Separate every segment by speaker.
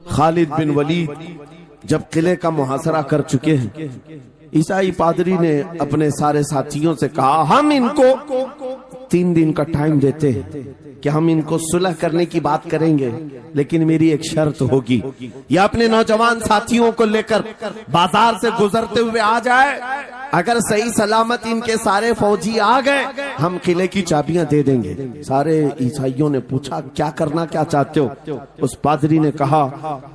Speaker 1: خالد بن ولید جب قلعے کا محاصرہ کر چکے ہیں، عیسائی پادری نے اپنے سارے ساتھیوں سے کہا ہم ان کو 3 دن کا ٹائم دیتے ہیں کہ ہم ان کو صلح کرنے کی بات کریں گے، لیکن میری ایک شرط ہوگی، یہ اپنے نوجوان ساتھیوں کو لے کر بازار سے گزرتے ہوئے آ جائے، اگر صحیح سلامت ان کے سارے فوجی آ گئے ہم قلعے کی چابیاں دے دیں گے۔ سارے عیسائیوں نے پوچھا کیا کرنا کیا چاہتے ہو؟ اس پادری نے کہا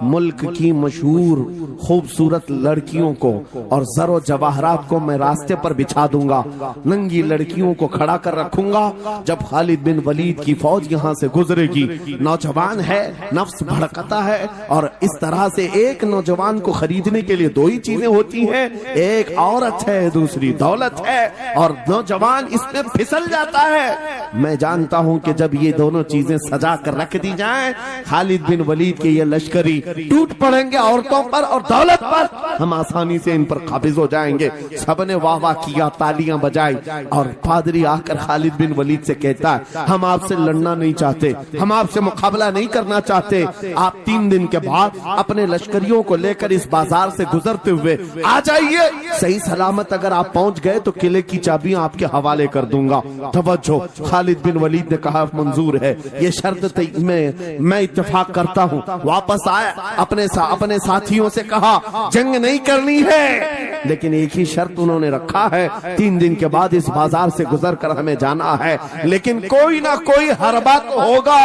Speaker 1: ملک کی مشہور خوبصورت لڑکیوں کو اور زر و جواہرات کو میں راستے پر بچھا دوں گا، ننگی لڑکیوں کو کھڑا کر رکھوں گا، جب خالد بن ولید کی فوج یہاں سے گزرے گی، نوجوان ہے، نفس بھڑکتا ہے، اور اس طرح سے ایک نوجوان کو خریدنے کے لیے 2 ہی چیزیں ہوتی ہیں، ایک عورت ہے، دوسری دولت ہے، اور نوجوان اس میں پھسل جاتا ہے۔ میں جانتا ہوں کہ جب یہ دونوں چیزیں سجا کر رکھ دی جائیں خالد بن ولید کے یہ لشکری ٹوٹ پڑیں گے عورتوں پر اور دولت پر، ہم آسانی سے ان پر قابض ہو جائیں گے۔ سب نے واہ واہ کیا، تالیاں بجائی، اور پادری آ کر خالد بن ولید سے کہتا ہے ہم آپ سے لڑنا نہیں چاہتے، ہم آپ سے مقابلہ نہیں کرنا چاہتے، آپ 3 دن کے بعد اپنے لشکریوں کو لے کر اس بازار سے گزرتے ہوئے آ جائیے، صحیح سلامت اگر آپ پہنچ گئے تو قلعے کی چابیاں آپ کے حوالے کر دوں گا۔ توجہ، خالد بن ولید نے کہا منظور ہے، یہ شرط میں اتفاق کرتا ہوں۔ واپس آئے، اپنے ساتھیوں سے کہا جنگ نہیں کرنی ہے، لیکن ایک ہی شرط انہوں نے رکھا ہے، 3 دن کے بعد اس بازار سے گزر کر ہمیں جانا ہے، لیکن کوئی نہ کوئی حربہ تو ہوگا،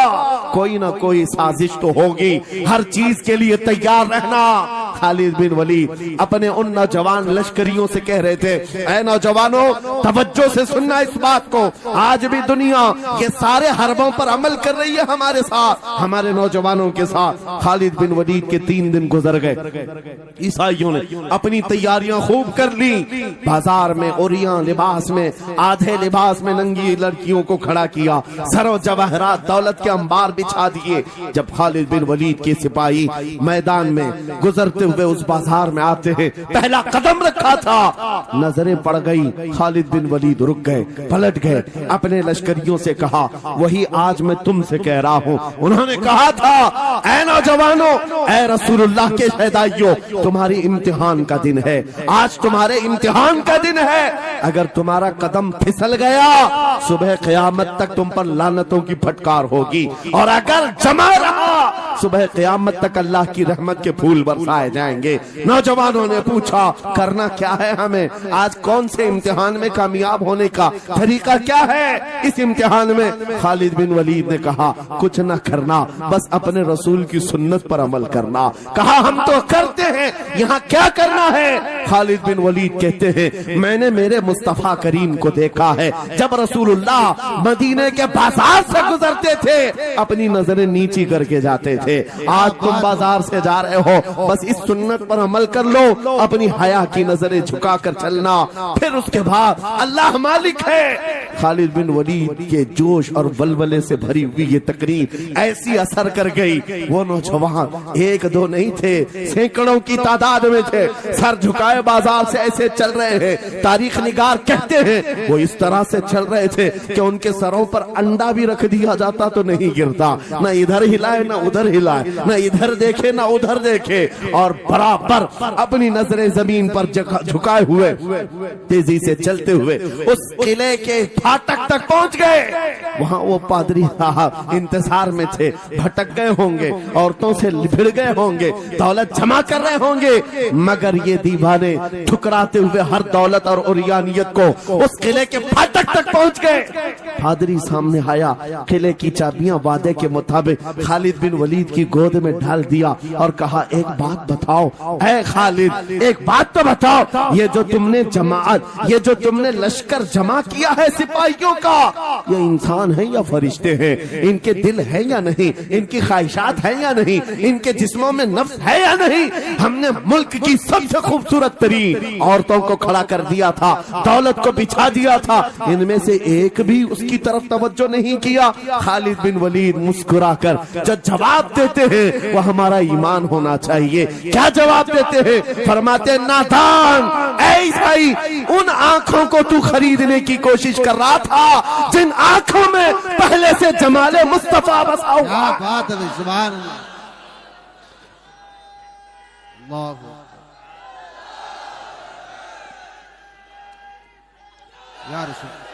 Speaker 1: کوئی نہ کوئی سازش تو ہوگی، ہر چیز کے لیے تیار رہنا۔ خالد بن ولید اپنے ان نوجوان لشکریوں سے کہہ رہے تھے اے نوجوانوں توجہ سے سننا اس بات کو، آج بھی دنیا یہ سارے حربوں پر عمل کر رہی ہے ہمارے ساتھ، ہمارے نوجوانوں کے ساتھ۔ خالد بن ولید کے 3 دن گزر گئے، عیسائیوں نے اپنی تیاریاں خوب کر لی، بازار میں اوریاں لباس میں، آدھے لباس میں ننگی لڑکیوں کو کھڑا کیا، زر و جواہرات دولت کے انبار بچھا دیے۔ جب خالد بن ولید کے سپاہی میدان میں گزرتے ہوئے اس بازار میں آتے ہیں، پہلا قدم رکھا تھا، نظریں پڑ گئی، خالد بن ولید رک گئے، پلٹ گئے، اپنے لشکریوں سے کہا وہی آج میں تم سے کہہ رہا ہوں، انہوں نے کہا تھا اے نوجوانوں، اے رسول اللہ کے شہدائیوں، تمہاری امتحان کا دن ہے، آج تمہارے امتحان کا دن ہے، اگر تمہارا قدم پھسل گیا صبح قیامت تک تم پر لعنتوں کی پھٹکار ہوگی، اور اگر جمع رہا صبح قیامت تک اللہ کی رحمت کے پھول برسائے جائیں گے۔ نوجوانوں نے پوچھا کرنا کیا ہے ہمیں، آج کون سے امتحان میں کامیاب ہونے کا طریقہ کیا ہے اس امتحان میں؟ خالد بن ولید نے کہا کچھ نہ کرنا، بس اپنے رسول کی سنت پر عمل کرنا۔ کہا ہم تو کرتے ہیں، یہاں کیا کرنا ہے؟ خالد بن ولید کہتے ہیں میں نے میرے مصطفیٰ کریم کو دیکھا ہے، جب رسول اللہ مدینے کے بازار سے گزرتے تھے اپنی نظریں نیچی کر کے جاتے تھے، آج تم بازار سے جا رہے ہو، بس اس سنت پر عمل کر لو، اپنی حیا کی نظریں جھکا کر چلنا، پھر اس کے بعد اللہ مالک ہے۔ خالد بن ولید کے جوش اور ولولے سے بھری ہوئی یہ تقریر ایسی اثر کر گئی، وہ نوجوان 1-2 نہیں تھے، سینکڑوں کی تعداد میں تھے، سر جھکائے بازار سے ایسے چل رہے ہیں، تاریخ نگار کہتے ہیں وہ اس طرح سے چل رہے تھے کہ ان کے سروں پر انڈا بھی رکھ دیا جاتا تو نہیں گرتا، نہ ادھر ہلائے نہ ادھر ہلائے، نہ ادھر دیکھے نہ ادھر دیکھے، اور برابر اپنی نظریں زمین پر جھکائے ہوئے تیزی سے چلتے ہوئے اس قلعے کے پھاٹک تک پہنچ گئے۔ وہاں وہ پادری صاحب انتظار میں تھے، بھٹک گئے ہوں گے، عورتوں سے بھڑ گئے ہوں گے، دولت جمع کر رہے ہوں گے، مگر یہ دیوانے ٹھکراتے ہوئے ہر دولت اور اوریانیت کو اس قلعے کے پھاٹک تک پہنچ گئے۔ پادری سامنے آیا، قلعے کی چابیاں وعدے کے مطابق خالد بن ولید کی گود میں ڈال دیا اور کہا ایک بات بتاؤ اے خالد، ایک بات تو بتاؤ، یہ جو تم نے جماعت، یہ جو تم نے لشکر جمع کیا ہے سپاہیوں کا، یہ انسان ہیں یا فرشتے ہیں؟ ان کے دل ہیں یا نہیں؟ ان کی خواہشات ہیں یا نہیں؟ ان کے جسموں میں نفس ہے یا نہیں؟ ہم نے ملک کی سب سے خوبصورت ترین عورتوں کو کھڑا کر دیا تھا، دولت کو بچھا دیا تھا، ان میں سے ایک بھی اس کی طرف توجہ نہیں کیا۔ خالد بن ولید مسکرا کر جو جواب دیتے ہیں وہ ہمارا ایمان ہونا چاہیے۔ کیا جواب دیتے ہیں؟ فرماتے نادان، اے عیسائی، ان آنکھوں کو تو خریدنے کی کوشش کر رہا تھا جن آنکھوں میں پہلے سے جمال مصطفیٰ بسا ہوا۔
Speaker 2: کیا بات ہے، سبحان اللہ۔ اللہ یا رسول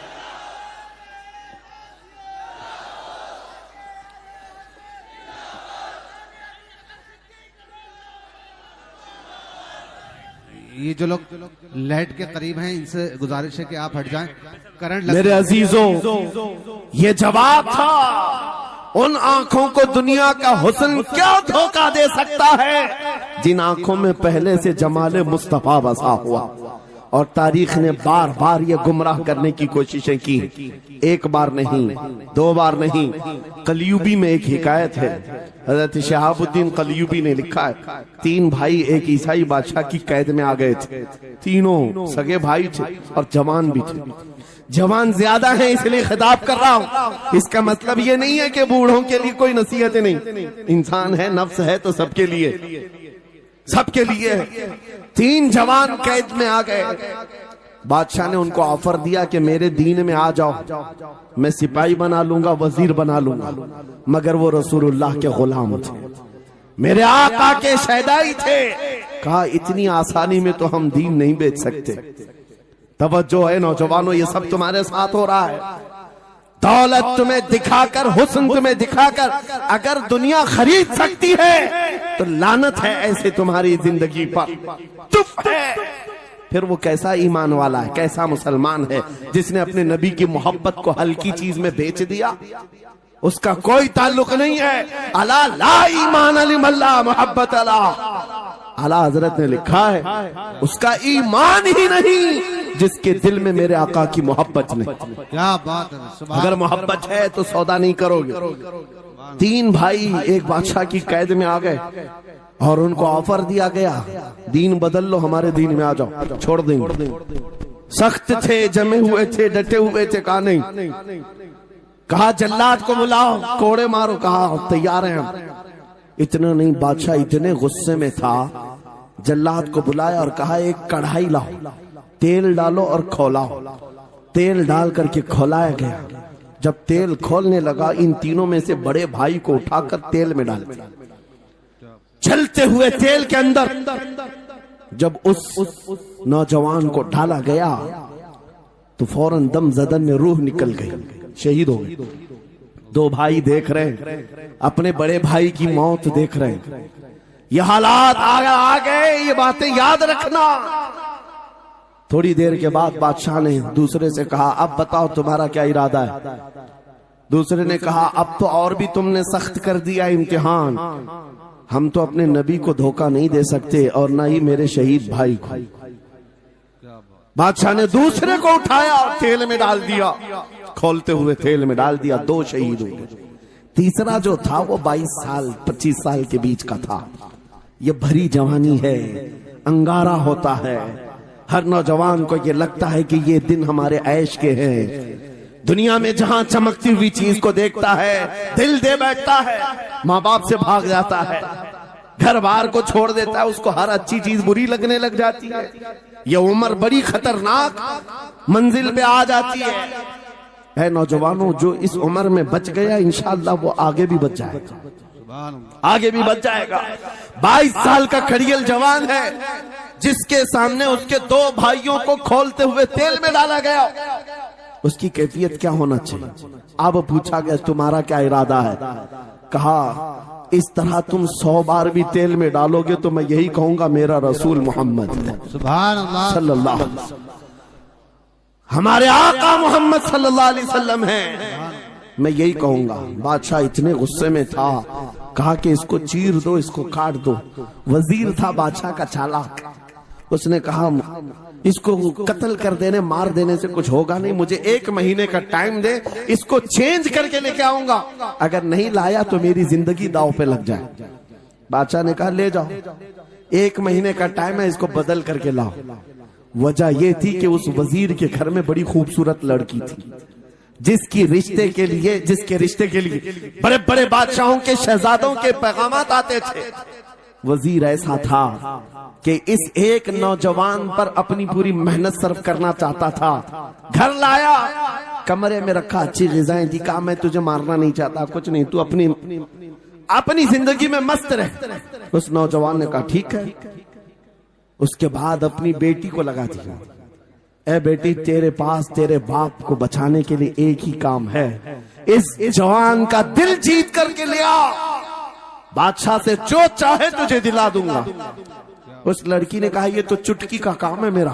Speaker 2: یہ جو لوگ لائٹ کے قریب ہیں ان سے گزارش ہے کہ آپ ہٹ جائیں، کرنٹ
Speaker 1: میرے عزیزوں، یہ جواب تھا ان آنکھوں کو دنیا کا حسن کیا دھوکہ دے سکتا ہے جن آنکھوں میں پہلے سے جمال مصطفیٰ بسا ہوا، اور تاریخ نے بار بار یہ گمراہ کرنے کی کوششیں کی، ایک بار نہیں، دو بار نہیں۔ قلیوبی میں ایک حکایت ہے، حضرت شہاب الدین قلیوبی نے لکھا ہے، 3 بھائی ایک عیسائی بادشاہ کی قید میں آ گئے تھے، تینوں سگے بھائی تھے اور جوان بھی تھے۔ جوان زیادہ ہیں اس لیے خطاب کر رہا ہوں، اس کا مطلب یہ نہیں ہے کہ بوڑھوں کے لیے کوئی نصیحتیں نہیں، انسان ہے، نفس ہے تو سب کے لیے، سب کے لیے۔ 3 جوان قید میں آ گئے، بادشاہ نے ان کو آفر دیا کہ میرے دین میں آ جاؤ، میں سپاہی بنا لوں گا، وزیر بنا لوں گا، مگر وہ رسول اللہ کے غلام تھے، میرے آقا کے شیدائی تھے۔ کہا اتنی آسانی میں تو ہم دین نہیں بیچ سکتے۔ توجہ ہے نوجوانوں، یہ سب تمہارے ساتھ ہو رہا ہے، دولت تمہیں دکھا کر، حسن تمہیں دکھا کر اگر دنیا خرید سکتی ہے تو لعنت ہے ایسے تمہاری زندگی پر۔ چپ ہے، پھر وہ کیسا ایمان والا ہے، کیسا مسلمان ہے جس نے اپنے نبی کی محبت کو ہلکی چیز میں بیچ دیا؟ اس کا کوئی تعلق نہیں ہے۔ الا لا ایمان لمن لا محبت له، اعلیٰ حضرت نے لکھا ہے اس کا ایمان ہی نہیں جس کے دل میں میرے آقا کی محبت نہیں۔
Speaker 2: کیا بات ہے،
Speaker 1: اگر محبت ہے تو سودا نہیں کرو گے۔ 3 بھائی ایک بادشاہ کی قید میں آ گئے اور ان کو آفر دیا گیا، دین بدل لو، ہمارے دین میں آ جاؤ، چھوڑ دیں گے۔ سخت تھے، جمے ہوئے تھے، ڈٹے ہوئے تھے، کہا نہیں۔ کہا جلاد کو بلاؤ، کوڑے مارو، کہا تیار ہیں ہم۔ اتنا نہیں، بادشاہ اتنے غصے میں تھا، جلاد کو بلایا اور کہا ایک کڑھائی لاؤ، تیل ڈالو اور کھولاؤ۔ تیل ڈال کر کے کھولایا گیا۔ جب تیل کھولنے لگا، ان تینوں میں سے بڑے بھائی کو اٹھا کر تیل میں ڈال دیا۔ چلتے ہوئے تیل کے اندر جب اس نوجوان کو ڈالا گیا تو فوراً دم زدن میں روح نکل گئی، شہید ہو گئے۔ 2 بھائی دیکھ رہے ہیں، اپنے بڑے بھائی کی موت دیکھ رہے ہیں۔ یہ حالات آ گئے، یہ باتیں یاد رکھنا۔ تھوڑی دیر کے بعد بادشاہ نے دوسرے سے کہا اب بتاؤ تمہارا کیا ارادہ ہے؟ دوسرے نے کہا اب تو اور بھی تم نے سخت کر دیا امتحان، ہم تو اپنے نبی کو دھوکہ نہیں دے سکتے اور نہ ہی میرے شہید بھائی کو۔ بادشاہ نے دوسرے کو اٹھایا اور تیل میں ڈال دیا، کھولتے ہوئے تیل میں ڈال دیا، 2 شہید ہوئے۔ تیسرا جو تھا وہ 22 سال 25 سال کے بیچ کا تھا۔ یہ بھری جوانی ہے، انگارہ ہوتا ہے، ہر نوجوان کو یہ لگتا ہے کہ یہ دن ہمارے عیش کے ہیں۔ دنیا میں جہاں چمکتی ہوئی چیز کو دیکھتا ہے دل دے بیٹھتا ہے، ماں باپ سے بھاگ جاتا ہے، گھر بار کو چھوڑ دیتا ہے، اس کو ہر اچھی چیز بری لگنے لگ جاتی ہے۔ یہ عمر بڑی خطرناک منزل پہ آ جاتی ہے۔ اے نوجوانوں، جو اس عمر میں بچ گیا انشاءاللہ وہ آگے بھی بچ جائے گا، آگے بھی بچ جائے گا۔ 22 سال کا کھڑیل جوان ہے جس کے سامنے اس کے 2 بھائیوں کو کھولتے ہوئے تیل میں ڈالا گیا، اس کی کیفیت کیا ہونا چاہیے؟ اب پوچھا گیا تمہارا کیا ارادہ ہے؟ کہا اس طرح تم 100 بار بھی تیل میں ڈالو گے تو میں یہی کہوں گا میرا رسول محمد
Speaker 2: سبحان اللہ
Speaker 1: صلی اللہ علیہ وسلم، ہمارے آقا محمد صلی اللہ علیہ وسلم ہیں، میں یہی کہوں گا۔ بادشاہ اتنے غصے میں تھا، کہا کہ اس کو چیر دو، اس کو کاٹ دو۔ وزیر تھا بادشاہ کا چالاک، اس نے کہا اس کو قتل کر دینے، مار دینے سے کچھ ہوگا نہیں، مجھے 1 مہینے کا ٹائم دے، اس کو چینج کر کے لے کے آؤں گا، اگر نہیں لایا تو میری زندگی داؤ پہ لگ جائے۔ بادشاہ نے کہا لے جاؤ، 1 مہینے کا ٹائم ہے، اس کو بدل کر کے لاؤ۔ وجہ یہ تھی کہ اس وزیر کے گھر میں بڑی خوبصورت لڑکی تھی جس کے رشتے کے لیے بڑے بڑے بادشاہوں کے شہزادوں کے پیغامات آتے تھے۔ وزیر ایسا تھا کہ اس ایک نوجوان پر اپنی پوری محنت صرف کرنا چاہتا تھا۔ گھر لایا، کمرے میں رکھا، اچھی غذائیں دی، کہا میں تجھے مارنا نہیں چاہتا، کچھ نہیں، تو اپنی زندگی میں مست رہ۔ اس نوجوان نے کہا ٹھیک ہے. اس کے بعد اپنی بیٹی کو لگا دیا, اے بیٹی تیرے پاس تیرے باپ کو بچانے کے لیے ایک ہی کام ہے, اس جوان کا دل جیت کر کے لیا, بادشاہ سے جو چاہے تجھے دلا دوں گا. اس لڑکی نے کہا یہ تو چٹکی کا کام ہے میرا.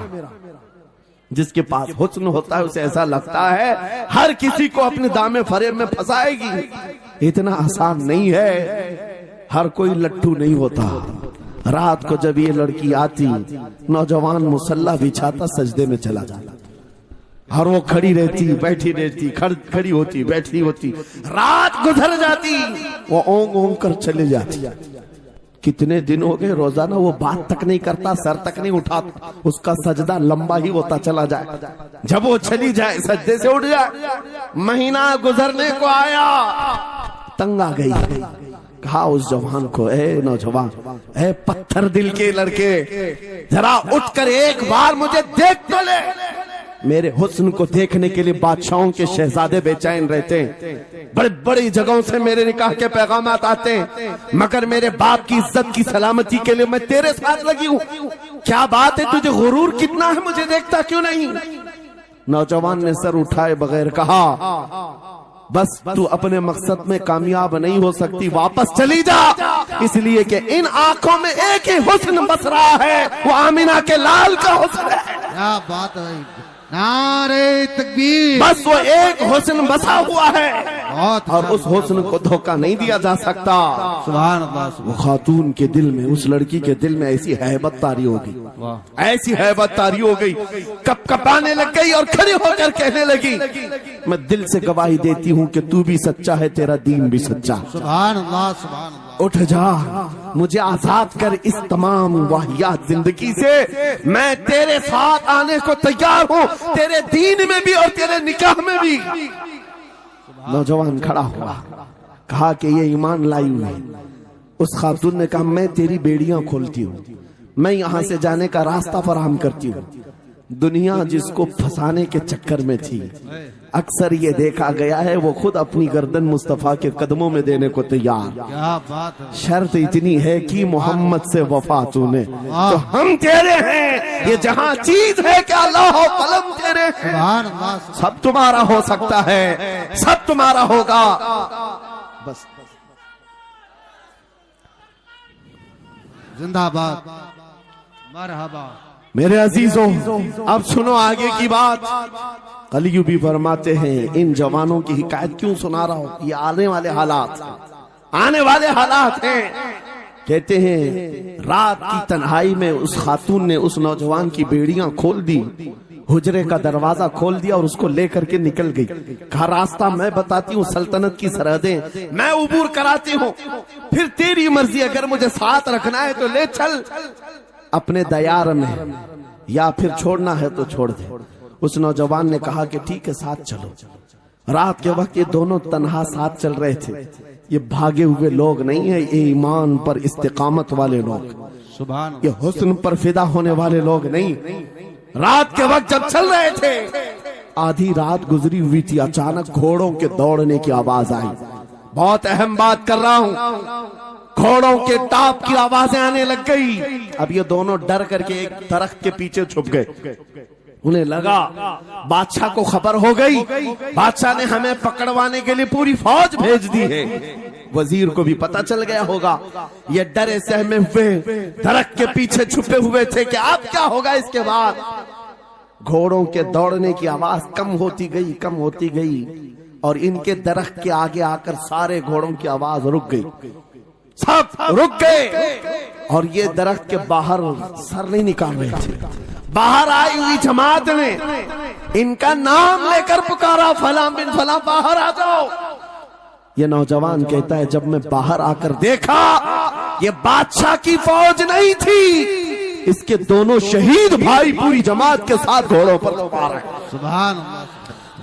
Speaker 1: جس کے پاس حسن ہوتا ہے اسے ایسا لگتا ہے ہر کسی کو اپنے دامے فریب میں پھنسائے گی. اتنا آسان نہیں ہے, ہر کوئی لٹو نہیں ہوتا. رات کو جب یہ لڑکی آتی, نوجوان مسلح بچھاتا سجدے میں چلا جاتا, اور وہ کھڑی رہتی بیٹھی رہتی, کھڑی ہوتی بیٹھی ہوتی, رات گزر جاتی, وہ اونگ اونگ کر چلے جاتی. کتنے دن ہو گئے روزانہ وہ بات تک نہیں کرتا, سر تک نہیں اٹھاتا, اس کا سجدہ لمبا ہی ہوتا چلا جائے. جب وہ چلی جائے سجدے سے اٹھ جائے. مہینہ گزرنے کو آیا, تنگ آ گئی, کہا اس جوان کو اے نوجوان, اے پتھر دل کے لڑکے, ذرا اٹھ کر ایک بار مجھے دیکھ تو لے. میرے حسن کو دیکھنے کے لیے بادشاہوں کے شہزادے بے چین رہتے ہیں, بڑی بڑی جگہوں سے میرے نکاح کے پیغامات آتے ہیں, مگر میرے باپ کی عزت کی سلامتی کے لیے میں تیرے ساتھ لگی ہوں. کیا بات ہے, تجھے غرور کتنا ہے, مجھے دیکھتا کیوں نہیں؟ نوجوان نے سر اٹھائے بغیر کہا بس تو اپنے مقصد میں کامیاب نہیں ہو سکتی, واپس چلی جا, اس لیے کہ ان آنکھوں میں ایک ہی حسن بس رہا ہے, وہ آمینہ کے لال کا حسن ہے.
Speaker 2: کیا بات ہے, نعرہ تکبیر,
Speaker 1: بس وہ ایک حسن بسا ہوا ہے,
Speaker 2: بہت
Speaker 1: اور اس حسن کو دھوکہ نہیں دیا جا سکتا.
Speaker 2: سبحان اللہ,
Speaker 1: وہ خاتون کے دل میں, اس لڑکی کے دل میں ایسی ہیبت طاری ہو گئی, ایسی ہیبت طاری ہو گئی, کپ کپانے لگ گئی اور کھڑی ہو کر کہنے لگی میں دل سے گواہی دیتی ہوں کہ تو بھی سچا ہے, تیرا دین بھی سچا.
Speaker 2: سبحان اللہ, سبحان اللہ.
Speaker 1: اٹھ جا, مجھے آزاد کر اس تمام واہیات زندگی سے, میں تیرے ساتھ آنے کو تیار ہوں, تیرے دین میں بھی اور تیرے نکاح میں بھی. نوجوان کھڑا ہوا, کہا کہ یہ ایمان لائی ہوئی. اس خاتون نے کہا میں تیری بیڑیاں کھولتی ہوں, میں یہاں سے جانے کا راستہ فراہم کرتی ہوں. دنیا جس کو پھنسانے کے چکر میں تھی, اکثر یہ دیکھا گیا ہے وہ خود اپنی گردن مصطفیٰ کے قدموں میں دینے کو تیار.
Speaker 2: کیا بات ہے,
Speaker 1: شرط اتنی ہے کہ محمد سے وفا تو نے, تو ہم تیرے ہیں. یہ جہاں چیز ہے کہ اللہ و قلم تیرے ہیں,
Speaker 2: سبحان اللہ,
Speaker 1: سب تمہارا ہو سکتا ہے, سب تمہارا ہوگا. بس
Speaker 2: زندہ باد, مرحبا.
Speaker 1: میرے عزیزوں اب سنو آگے کی بات. قلیوبی فرماتے ہیں ان جوانوں کی حکایت کیوں سنا رہا ہوں, یہ آنے والے حالات ہیں. کہتے ہیں رات کی تنہائی میں اس خاتون نے اس نوجوان کی بیڑیاں کھول دی, حجرے کا دروازہ کھول دیا اور اس کو لے کر کے نکل گئی. کہا راستہ میں بتاتی ہوں, سلطنت کی سرحدیں میں عبور کراتی ہوں, پھر تیری مرضی, اگر مجھے ساتھ رکھنا ہے تو لے چل اپنے دیار میں, یا پھر چھوڑنا ہے تو چھوڑ دے. اس نوجوان نے کہا کہ ٹھیک ہے ساتھ چلو. رات کے وقت یہ دونوں تنہا ساتھ چل رہے تھے. یہ بھاگے ہوئے لوگ نہیں ہیں, یہ ایمان پر استقامت والے لوگ,
Speaker 2: سبحان اللہ,
Speaker 1: یہ حسن پر فدا ہونے والے لوگ نہیں. رات کے وقت جب چل رہے تھے, آدھی رات گزری ہوئی تھی, اچانک گھوڑوں کے دوڑنے کی آواز آئی. بہت اہم بات کر رہا ہوں, گھوڑوں کے ٹاپ کی آوازیں آنے لگ گئی. اب یہ دونوں ڈر کر کے ایک درخت کے پیچھے چھپ گئے. انہیں لگا بادشاہ کو خبر ہو گئی, بادشاہ نے ہمیں پکڑوانے کے لیے پوری فوج بھیج دی ہے. وزیر کو بھی پتا چل گیا ہوگا. یہ ڈرے سہمے ہوئے درخت کے پیچھے چھپے ہوئے تھے کہ اب کیا ہوگا اس کے بعد. گھوڑوں کے دوڑنے کی آواز کم ہوتی گئی, اور ان کے درخت کے آگے آ کر سارے گھوڑوں کی آواز رک گئی, سب رک گئے. اور یہ درخت کے باہر سر نہیں نکال رہے تھے. باہر آئی ہوئی جماعت نے ان کا نام لے کر پکارا, فلاں بن فلاں باہر آ جاؤ. یہ نوجوان کہتا ہے جب میں باہر آ کر دیکھا یہ بادشاہ کی فوج نہیں تھی, اس کے دونوں شہید بھائی پوری جماعت کے ساتھ گھوڑوں پر سوار ہیں.
Speaker 2: سبحان اللہ,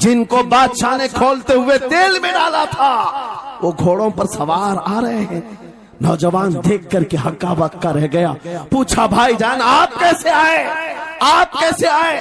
Speaker 1: جن کو بادشاہ نے کھولتے ہوئے تیل میں ڈالا تھا وہ گھوڑوں پر سوار آ رہے ہیں. نوجوان دیکھ کر کے ہکا بکا رہ گیا. پوچھا بھائی جان آپ کیسے آئے,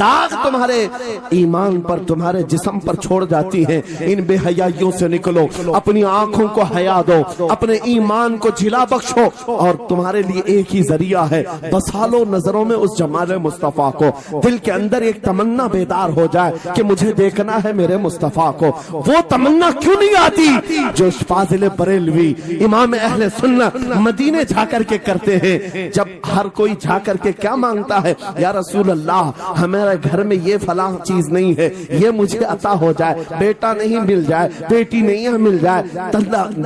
Speaker 1: داغ تمہارے ایمان پر تمہارے جسم پر چھوڑ جاتی ہیں. ان بے حیائیوں سے نکلو, اپنی آنکھوں کو حیا دو, اپنے ایمان کو جلا بخشو, اور تمہارے لیے ایک ہی ذریعہ ہے, بسالو نظروں میں اس جمال مصطفیٰ کو. دل کے اندر ایک تمنا بیدار ہو جائے کہ مجھے دیکھنا ہے میرے مصطفیٰ کو. وہ تمنا کیوں نہیں آتی جو فاضل بریلوی امام اہل سنت مدینے جا کر کے کرتے ہیں؟ جب ہر کوئی جا کر کے کیا مانگتا ہے, یا رسول اللہ ہمارے گھر میں یہ فلاں چیز نہیں ہے, یہ مجھے عطا ہو جائے, بیٹا نہیں مل جائے, بیٹی نہیں مل جائے,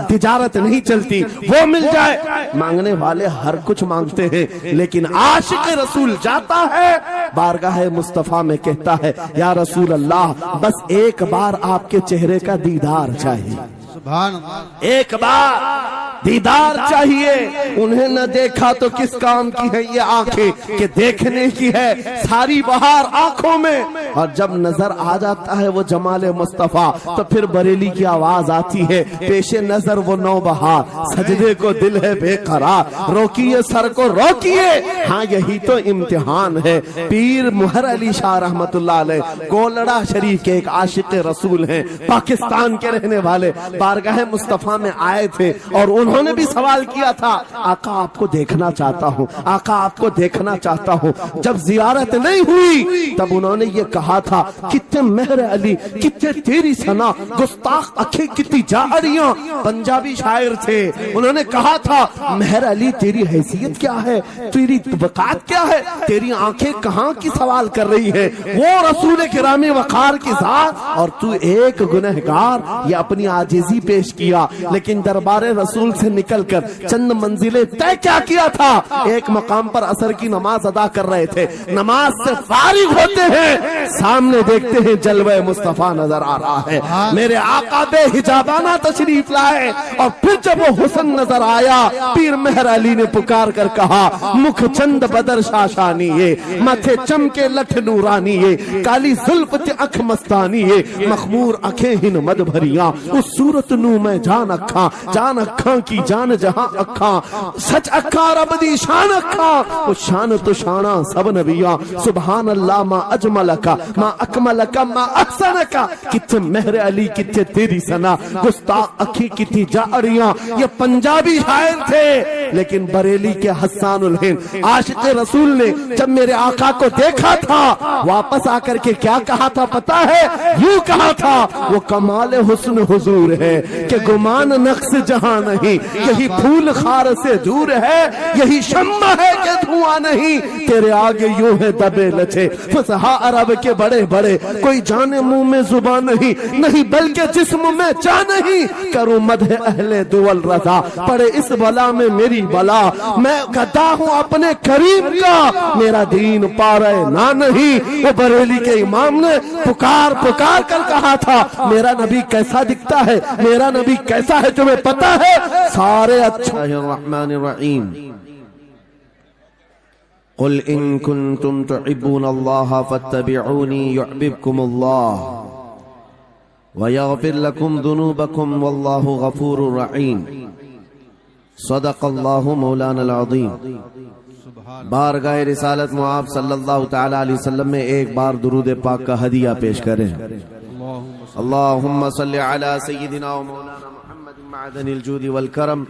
Speaker 1: تجارت نہیں چلتی وہ مل جائے. مانگنے والے ہر کچھ مانگتے ہیں, لیکن عاشق رسول جاتا ہے بارگاہ مصطفیٰ میں کہتا ہے یا رسول اللہ بس ایک بار آپ کے چہرے کا دیدار چاہیے,
Speaker 2: سبحان اللہ,
Speaker 1: ایک بار دیدار چاہیے. انہیں نہ دیکھا تو کس کام کی ہے یہ آنکھیں کہ دیکھنے کی ہے ساری بہار آنکھوں میں. اور جب نظر آ جاتا ہے وہ جمال مصطفیٰ تو پھر بریلی کی آواز آتی ہے, پیش نظر وہ نو بہار, سجدے کو دل ہے بے قرار, روکیے سر کو روکیے, ہاں یہی تو امتحان ہے. پیر مہر علی شاہ رحمت اللہ علیہ گولڑا شریف کے ایک عاشق رسول ہیں, پاکستان کے رہنے والے, بارگاہ مصطفیٰ میں آئے تھے اور انہوں نے بھی سوال کیا تھا, آقا آپ کو دیکھنا چاہتا ہوں, آقا آپ کو دیکھنا چاہتا ہوں. جب زیارت نہیں ہوئی تب انہوں نے یہ کہا تھا کتنے مہر علی کتنے تیری ثنا, گستاخ اکھیں کتنی جاہریاں. پنجابی شاعر تھے, انہوں نے کہا تھا مہر علی تیری حیثیت کیا ہے, تیری وقات کیا ہے, تیری آنکھیں کہاں کی سوال کر رہی ہے, وہ رسول کرام وقار کی ذات اور تو ایک گنہگار. یہ اپنی عاجزی پیش کیا, لیکن دربار رسول سے نکل کر چند منزلیں طے کیا تھا. ایک مقام پر عصر کی نماز ادا کر رہے تھے, نماز سے فارغ ہوتے ہیں, سامنے دیکھتے ہیں جلوہ مصطفیٰ نظر آ رہا ہے. میرے آقا بے حجابانہ تشریف لائے, اور پھر جب وہ حسن نظر آیا پیر مہر علی نے پکار کر کہا مکھ چند بدر شاشانی ہے, ماتھے چمکے لٹھ نورانی ہے, کالی زلف تے اکھ مستانی ہے, مخمور اکھیں ہن مد بھریاں, اس صورت نو میں جان اکھاں, جان اکھاں کی جان جہاں اکھاں, سچ اکھاں رب دی شان اکھاں, وہ شان تو شانہ سب نبیاں. سبحان اللہ ما اجملکا ما اکملکا ما احسنکا, کتنے مہر علی کتنے تیری ثنا, گستاخ اکھی کتنی جاہریاں. یہ پنجابی شاعر تھے, لیکن بریلی کے حسان الہند عاشق رسول نے جب میرے آقا کو دیکھا تھا واپس آ کر کے کیا کہا تھا پتا ہے, یوں کہا تھا وہ کمال حسن حضور ہے کہ گمان نقص جہاں نہیں, یہی پھول خار سے دور ہے, یہی شمع ہے کہ دھواں نہیں, تیرے آگے یوں ہے دبے لچے فصحا عرب کے بڑے بڑے, کوئی جانے منہ میں زبان نہیں بلکہ جسم میں جان نہیں, کروں مدح اہل دول رضا پڑے اس بلا میں میری بلا, میں گدا ہوں اپنے کریم کا, میرا دین پارے نہ نہیں. وہ بریلی کے امام نے پکار کر کہا تھا میرا نبی کیسا دکھتا ہے, میرا نبی کیسا ہے تمہیں پتا ہے سارے. اچھا الرحمن الرحیم قل ان کنتم تحبون اللہ فاتبعونی یحببکم اللہ ویغفر لکم ذنوبکم واللہ غفور رحیم. صدق اللہ مولانا العظیم. بارگاہ رسالت معاب صلی اللہ تعالی علیہ وسلم میں ایک بار درود پاک کا ہدیہ پیش کریں. اللہم صلی علی سیدنا و مولانا محمد معدن الجود والکرم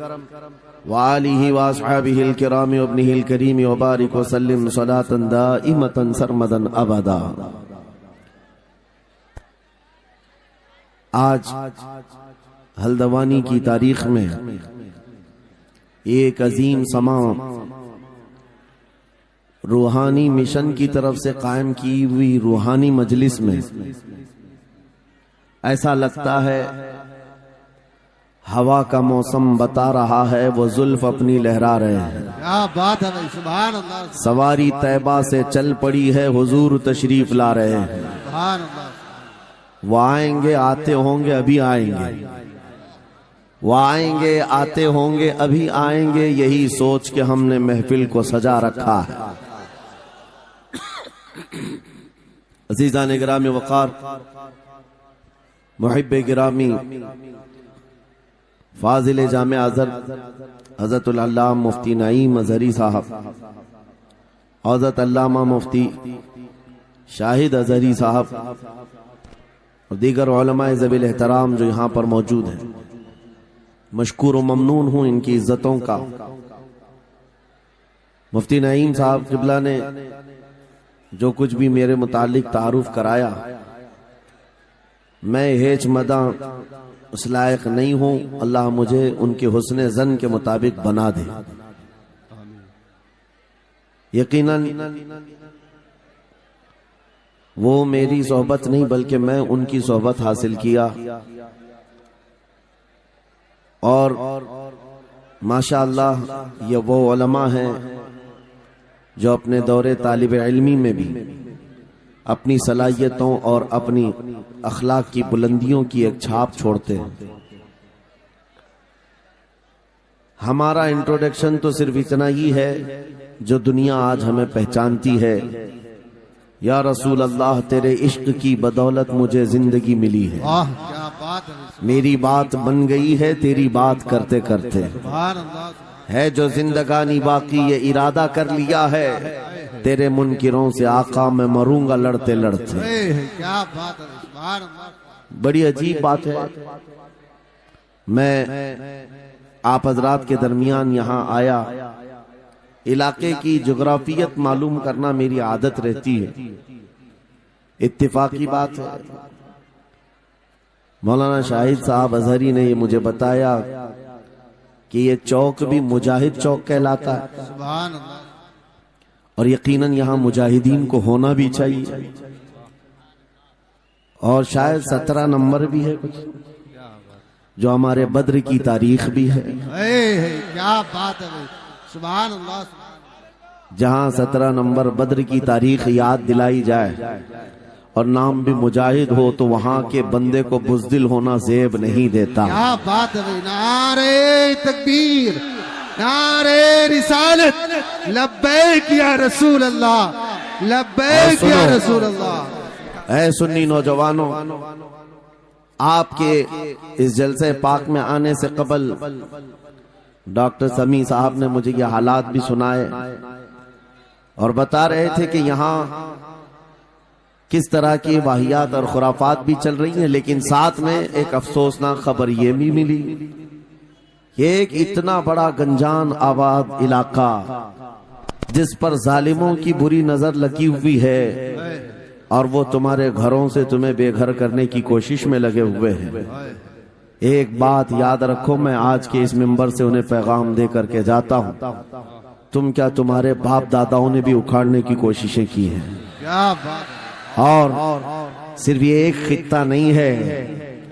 Speaker 1: وآلہ واصحابہ الکرام وابنہ الکریم وبارک وسلم صلاة دائمتا سرمدا ابدا. آج ہلدوانی کی تاریخ میں ایک عظیم سما روحانی مشن کی طرف سے قائم کی ہوئی روحانی مجلس میں ایسا لگتا ہے ہوا کا موسم بتا رہا ہے وہ زلف اپنی لہرا رہے ہیں.
Speaker 2: کیا بات ہے بھائی, سبحان اللہ.
Speaker 1: سواری طیبہ سے چل پڑی ہے حضور تشریف لا رہے ہیں.
Speaker 2: سبحان اللہ.
Speaker 1: وہ آئیں گے آتے ہوں گے ابھی آئیں گے, وہ آئیں گے آتے ہوں گے ابھی آئیں گے, یہی سوچ کے ہم نے محفل کو سجا رکھا ہے. عزیزان گرامی وقار, محب گرامی, فاضل جامع حضرت العلامہ مفتی نعیم اظہری صاحب حضرت علامہ مفتی شاہد اظہری صاحب اور دیگر علماء ذوی احترام جو یہاں پر موجود ہیں، مشکور و ممنون ہوں ان کی عزتوں کا۔ مفتی نعیم صاحب قبلہ نے جو کچھ بھی میرے متعلق تعارف کرایا، میں ہیچ مداں اس لائق نہیں ہوں، اللہ مجھے ان کے حسن ظن کے مطابق بنا دے۔ یقیناً وہ میری صحبت نہیں بلکہ میں ان کی صحبت حاصل کیا، اور ماشاءاللہ یہ وہ علماء ہیں جو اپنے دور طالب علمی میں بھی اپنی صلاحیتوں اور اپنی اخلاق کی بلندیوں کی ایک چھاپ چھوڑتے ہیں۔ ہمارا انٹروڈکشن تو صرف اتنا ہی ہے جو دنیا آج ہمیں پہچانتی ہے۔ یا رسول اللہ تیرے عشق کی بدولت مجھے زندگی ملی ہے،
Speaker 2: کیا بات ہے،
Speaker 1: میری بات بن گئی ہے تیری بات کرتے کرتے،
Speaker 2: سبحان اللہ،
Speaker 1: ہے جو زندگانی باقی یہ ارادہ کر لیا ہے، تیرے منکروں سے آقا میں مروں گا لڑتے لڑتے۔
Speaker 2: کیا بات ہے، سبحان اللہ۔
Speaker 1: بڑی عجیب بات ہے، میں آپ حضرات کے درمیان یہاں آیا، علاقے کی جغرافیت معلوم کرنا میری عادت رہتی ہے۔ اتفاقی بات ہے مولانا شاہد صاحب اظہری نے یہ مجھے بتایا کہ یہ چوک بھی مجاہد چوک کہلاتا ہے،
Speaker 2: سبحان اللہ،
Speaker 1: اور یقیناً یہاں مجاہدین کو ہونا بھی چاہیے، اور شاید 17 نمبر بھی ہے کچھ جو ہمارے بدر کی تاریخ بھی ہے،
Speaker 2: کیا بات ہے، سبحان اللہ۔
Speaker 1: جہاں 17 نمبر بدر کی تاریخ یاد دلائی جائے اور نام بھی مجاہد ہو تو وہاں کے بندے کو بزدل ہونا زیب نہیں دیتا۔
Speaker 2: کیا بات ہے، نعرہ تکبیر، نعرہ رسالت، لبیک یا رسول اللہ، لبیک یا رسول اللہ۔
Speaker 1: اے سنی نوجوانوں، آپ کے اس جلسے پاک میں آنے سے قبل ڈاکٹر سمیع صاحب نے مجھے یہ حالات بھی سنائے اور بتا رہے تھے کہ یہاں کس طرح کی واہیات اور خرافات بھی چل رہی ہیں، لیکن ساتھ میں ایک افسوسناک خبر یہ بھی ملی کہ ایک اتنا بڑا گنجان آباد علاقہ جس پر ظالموں کی بری نظر لگی ہوئی ہے اور وہ تمہارے گھروں سے تمہیں بے گھر کرنے کی کوشش میں لگے ہوئے ہیں، ایک بات یاد رکھو، میں آج کے اس منبر سے انہیں پیغام دے کر کے جاتا ہوں، تم کیا تمہارے باپ داداؤں نے بھی اکھاڑنے کی کوششیں کی ہیں،
Speaker 2: کیا بات،
Speaker 1: اور صرف یہ ایک خطہ نہیں ہے،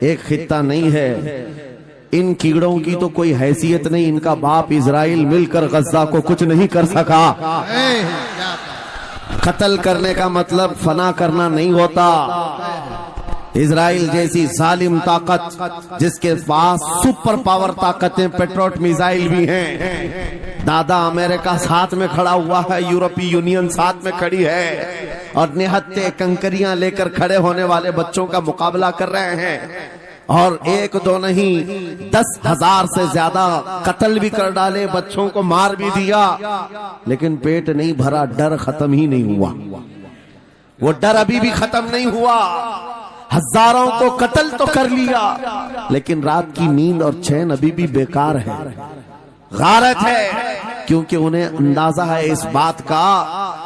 Speaker 1: ایک خطہ نہیں ہے، ان کیڑوں کی تو کوئی حیثیت نہیں، ان کا باپ اسرائیل مل کر غزہ کو کچھ نہیں کر سکا۔ قتل کرنے کا مطلب فنا کرنا نہیں ہوتا۔ اسرائیل جیسی ظالم طاقت جس کے پاس سپر پاور طاقتیں، پیٹروٹ میزائل بھی ہیں، دادا امریکہ ساتھ میں کھڑا ہوا ہے، یورپی یونین ساتھ میں کھڑی ہے، اور نہتے کنکریاں لے کر کھڑے ہونے والے بچوں کا مقابلہ کر رہے ہیں، اور ایک دو نہیں 10,000 سے زیادہ قتل بھی کر ڈالے، بچوں کو مار بھی دیا، لیکن پیٹ نہیں بھرا، ڈر ختم ہی نہیں ہوا، وہ ڈر ابھی بھی ختم نہیں ہوا۔ ہزاروں کو قتل تو کر لیا لیکن رات کی نیند اور چین ابھی بھی بیکار ہے، غارت ہے، کیونکہ انہیں اندازہ ہے اس بات کا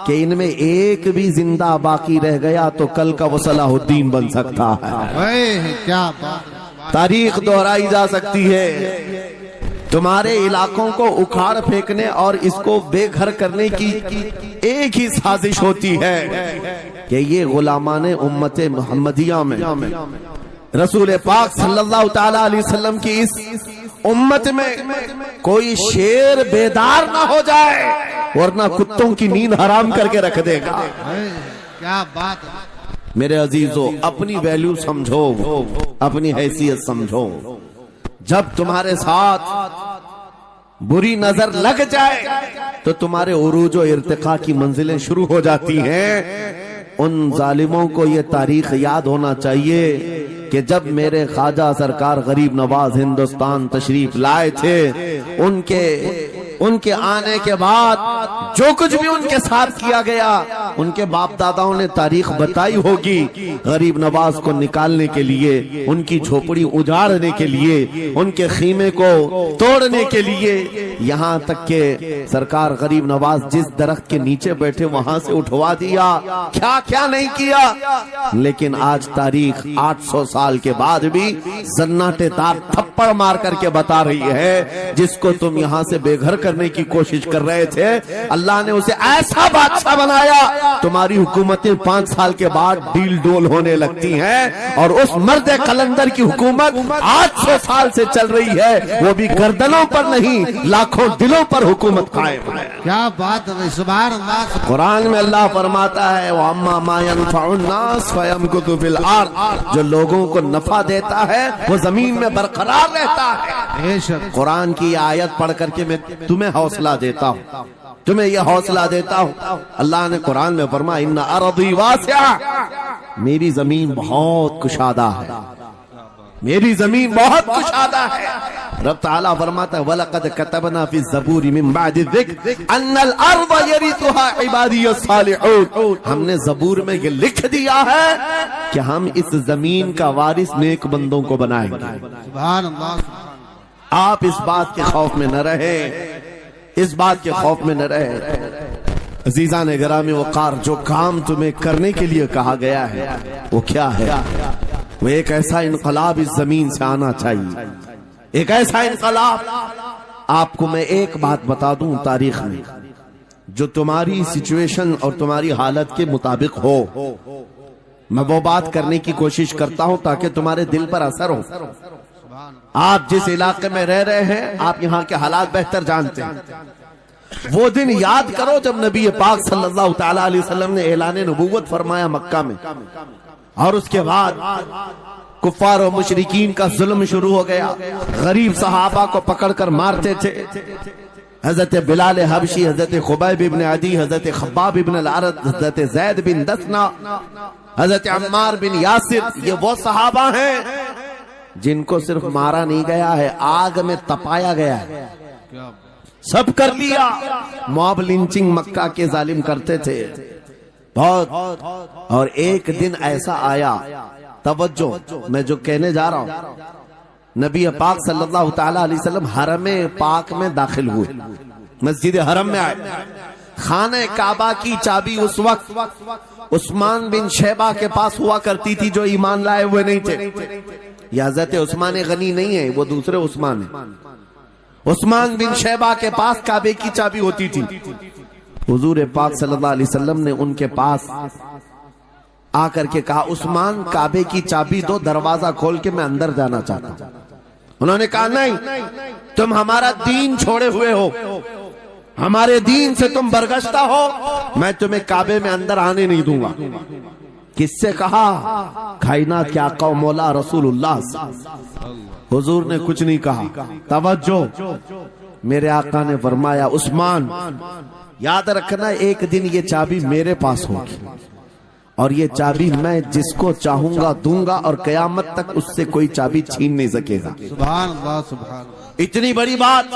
Speaker 1: کہ ان میں ایک بھی زندہ باقی رہ گیا تو کل کا وہ صلاح الدین بن سکتا ہے،
Speaker 2: کیا بات،
Speaker 1: تاریخ دہرائی جا سکتی ہے۔ تمہارے علاقوں کو اکھاڑ پھینکنے اور اس کو بے گھر کرنے کی ایک ہی سازش ہوتی ہے کہ یہ غلامان امت محمدیہ میں رسول پاک صلی اللہ تعالی علیہ وسلم کی اس امت میں کوئی شیر بیدار نہ ہو جائے ورنہ کتوں کی نیند حرام کر کے رکھ دے گا۔
Speaker 2: کیا بات،
Speaker 1: میرے عزیزو، اپنی ویلیو سمجھو، اپنی حیثیت سمجھو، جب تمہارے ساتھ بری نظر لگ جائے تو تمہارے عروج و ارتقاء کی منزلیں شروع ہو جاتی ہیں۔ ان ظالموں کو یہ تاریخ یاد ہونا چاہیے کہ جب میرے خواجہ سرکار غریب نواز ہندوستان تشریف لائے تھے، ان کے آنے کے بعد جو کچھ بھی ان کے ساتھ کیا گیا ان کے باپ داداؤں نے تاریخ بتائی ہوگی. غریب نواز کو نکالنے کے لیے, ان کی جھوپڑی اجاڑنے کے لیے, ان کے خیمے کو توڑنے کے لیے, یہاں تک کہ سرکار غریب نواز جس درخت کے نیچے بیٹھے وہاں سے اٹھوا دیا, کیا کیا نہیں کیا. لیکن آج تاریخ 800 سال کے بعد بھی زناٹے دار تھپڑ مار کر کے بتا رہی ہے جس کو تم یہاں سے بے گھر کرنے کی کوشش کر رہے تھے اللہ نے اسے ایسا بادشاہ بنایا. تمہاری حکومتیں 5 سال کے بعد ڈیل ڈول ہونے لگتی ہیں اور اس مرد قلندر کی حکومت 800 سال سے چل رہی ہے, وہ بھی گردنوں پر نہیں لاکھوں دلوں پر حکومت قائم ہے.
Speaker 2: کیا بات ہے, سبحان اللہ.
Speaker 1: قرآن میں اللہ فرماتا ہے وَأَمَّا مَا يَنْفَعُ النَّاسَ فَيَمْكُثُ فِي الْأَرْضِ, جو لوگوں کو نفع دیتا ہے وہ زمین میں برقرار رہتا ہے. قرآن کی آیت پڑھ کر کے میں تمہیں حوصلہ دیتا ہوں, تمہیں یہ حوصلہ دیتا ہوں. اللہ نے قرآن میں فرمایا ان ارضی واسعہ, میری زمین بہت کشادہ ہے, میری زمین بہت کشادہ ہے. رب تعالیٰ فرماتا ہے وَلَقَدْ كَتَبْنَا فِي الزَّبُورِ مِن بَعْدِ الذِّكْرِ أَنَّ الْأَرْضَ يَرِثُهَا عِبَادِيَ الصَّالِحُونَ, ہم نے زبور میں یہ لکھ دیا ہے کہ ہم اس زمین کا وارث نیک بندوں کو بنائیں گے.
Speaker 2: سبحان اللہ.
Speaker 1: آپ اس بات کے خوف میں نہ رہے, اس بات کے خوف میں نہ رہے. عزیزان گرامی وقار, جو کام تمہیں کرنے کے لیے کہا گیا ہے وہ کیا ہے؟ وہ ایک ایسا انقلاب اس زمین سے آنا چاہیے, ایک ایسا انقلاب. آپ کو میں ایک بات بتا دوں تاریخ میں جو تمہاری سچویشن اور تمہاری حالت کے مطابق ہو, میں وہ بات کرنے کی کوشش کرتا ہوں تاکہ تمہارے دل پر اثر ہو. آپ جس علاقے میں رہ رہے ہیں آپ یہاں کے حالات بہتر جانتے ہیں. وہ دن یاد کرو جب نبی پاک صلی اللہ تعالی علیہ وسلم نے اعلان نبوت فرمایا مکہ میں, اور اس کے بعد کفار و مشرکین کا ظلم شروع ہو گیا. غریب صحابہ کو پکڑ کر مارتے تھے. حضرت بلال حبشی, حضرت خبیب ابن عدی, حضرت خباب ابن الارد, حضرت زید بن دسنا, حضرت عمار بن یاسر, یہ وہ صحابہ ہیں جن کو صرف مارا نہیں گیا ہے, آگ میں تپایا گیا ہے. سب کر لیا. موب لنچنگ مکہ کے ظالم کرتے تھے بہت. اور ایک دن ایسا آیا, توجہ میں جو کہنے جا رہا ہوں, نبی پاک صلی اللہ تعالی علیہ وسلم حرم پاک میں داخل ہوئے, مسجد حرم میں آئے. خانہ کعبہ کی چابی اس وقت عثمان بن شیبہ کے پاس ہوا کرتی تھی جو ایمان لائے ہوئے نہیں تھے. یہ حضرت عثمان غنی نہیں ہے, وہ دوسرے عثمان ہیں. عثمان بن شیبہ کے پاس کعبے کی چابی ہوتی تھی. حضور پاک صلی اللہ علیہ وسلم نے ان کے پاس آ کر کے کہا عثمان کعبے کی چابی دو, دروازہ کھول کے میں اندر جانا چاہتا ہوں. انہوں نے کہا نہیں, تم ہمارا دین چھوڑے ہوئے ہو, ہمارے دین سے تم برگشتہ ہو, میں تمہیں کعبے میں اندر آنے نہیں دوں گا. کس سے کہا؟ کائنات کے آقا و مولا رسول اللہ. حضور نے کچھ نہیں کہا. توجہ, میرے آقا نے فرمایا عثمان یاد رکھنا ایک دن یہ چابی میرے پاس ہوگی اور یہ چابی میں جس کو چاہوں گا دوں گا اور قیامت تک اس سے کوئی چابی چھین نہیں سکے گا.
Speaker 2: سبحان اللہ. سبحان اللہ.
Speaker 1: اتنی بڑی بات,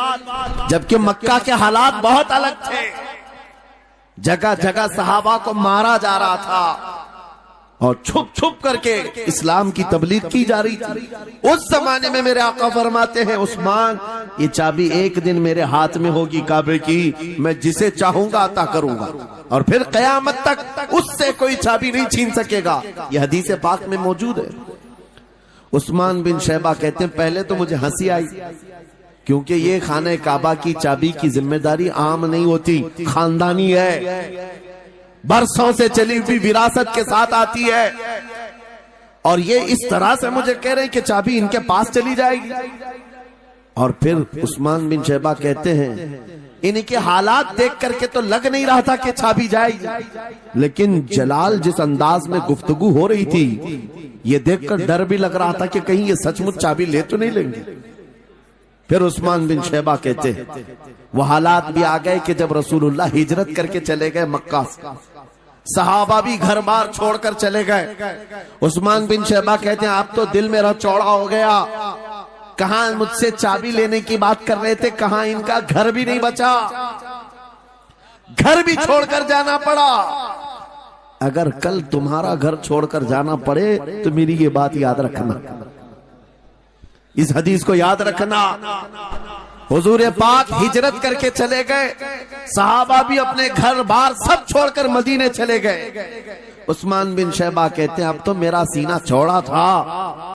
Speaker 1: جبکہ مکہ کے حالات بہت الگ تھے. جگہ جگہ صحابہ کو مارا جا رہا تھا اور چھپ چھپ کر کے اسلام کی تبلیغ کی جا رہی تھی. اس زمانے میں میرے آقا فرماتے ہیں عثمان یہ چابی ایک دن میرے ہاتھ میں ہوگی کعبے کی, میں جسے چاہوں گا عطا کروں گا اور پھر قیامت تک اس سے کوئی چابی نہیں چھین سکے گا. یہ حدیث پاک میں موجود ہے. عثمان بن شیبہ کہتے ہیں پہلے تو مجھے ہنسی آئی کیونکہ یہ خانہ کعبہ کی چابی کی ذمہ داری عام نہیں ہوتی, خاندانی ہے, برسوں سے چلی ہوئی وراثت کے ساتھ آتی ہے. اور یہ اس طرح سے مجھے کہہ رہے ہیں کہ چابی ان کے پاس چلی جائے گی. اور پھر عثمان بن شیبہ کہتے ہیں ان کے حالات دیکھ کر کے تو لگ نہیں رہا تھا کہ چابی جائے گی, لیکن جلال جس انداز میں گفتگو ہو رہی تھی یہ دیکھ کر ڈر بھی لگ رہا تھا کہ کہیں یہ سچ مچ چابی لے تو نہیں لیں گے. پھر عثمان بن شیبہ کہتے ہیں وہ حالات بھی آ گئے کہ جب رسول اللہ ہجرت کر کے چلے گئے مکہ سے, صحابہ بھی گھر بار چھوڑ کر چلے گئے. عثمان بن شیبہ کہتے ہیں اب تو دل میرا چوڑا ہو گیا, کہاں مجھ سے چابی لینے کی بات کر رہے تھے، کہاں ان کا گھر بھی نہیں بچا، گھر بھی چھوڑ کر جانا پڑا۔ اگر کل تمہارا گھر چھوڑ کر جانا پڑے تو میری یہ بات یاد رکھنا، اس حدیث کو یاد رکھنا۔ حضور پاک ہجرت کر کے چلے گئے، صحابہ بھی اپنے گھر بار سب چھوڑ کر مدینے چلے گئے۔ عثمان بن شیبہ کہتے ہیں اب تو میرا سینہ چوڑا تھا،